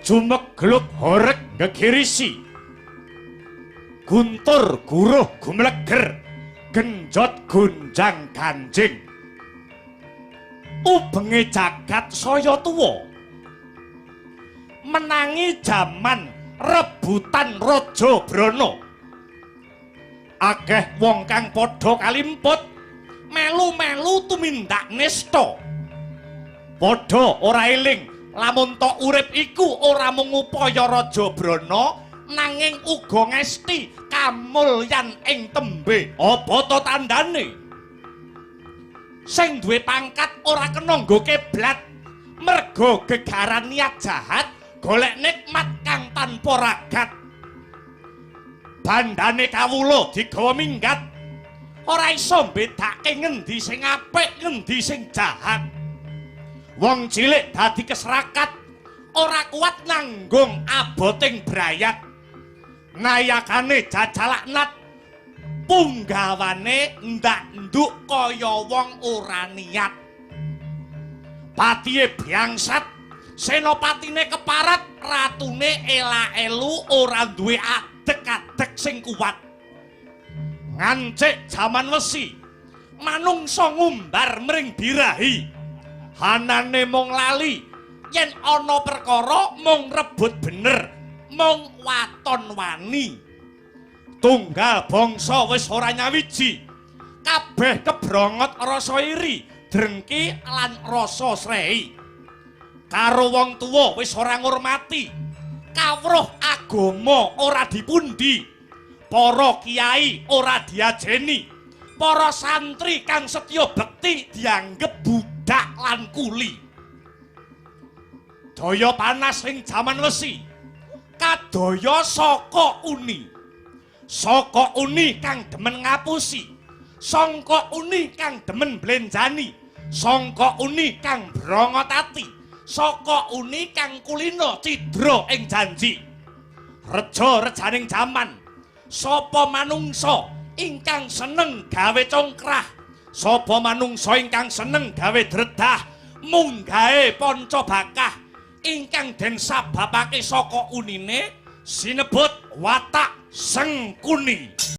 jumegluk horeg ngegirisi guntur guruh gumleger genjot gunjang ganjing ubenge jagat saya tuwa menangi jaman rebutan Raja Brana akeh wong kang padha kalimput melu-melu tumindak nista padha ora eling lamun tok urip iku ora mung upaya Raja Brana nanging uga ngesti kamulyan ing tembe apa to tandane sing duwe pangkat ora kena nggo kiblat merga gegaran niat jahat golek nikmat kang tanpa ragat bandane kawula digawa minggat ora iso mbedake ngendi sing apik ngendi sing jahat wong cilik dadi keserakat ora kuat nanggung aboting brayat nayakane jajalaknat punggawane ndak nduk kaya wong ora niat patihe biangsat senopatine keparat ratune ela-elu ora duwe adek-adek sing kuat ngancik jaman wesi manungsa ngumbar mring birahi hanane mung lali yen ana perkara mung rebut bener mung waton wani tunggal bangsa wis ora nyawiji kabeh kebrongot rasa iri drengki lan rasa srehi karo wong tuwa wis ora ngurmati kawruh agama ora dipundi para kiai ora diajeni para santri kang setya bekti dianggep budak lan kuli daya panas ing jaman wesi kadaya saka uni kang demen ngapusi saka uni kang demen blenjani saka uni kang brongot ati saka uni kang kulina cidra ing janji reja-rejaning jaman sapa manungsa ingkang seneng gawe congkrah sapa manungsa ingkang seneng gawe dredah munggahe panca bakah ingkang den sababake saka unine sinebut watak sengkuni.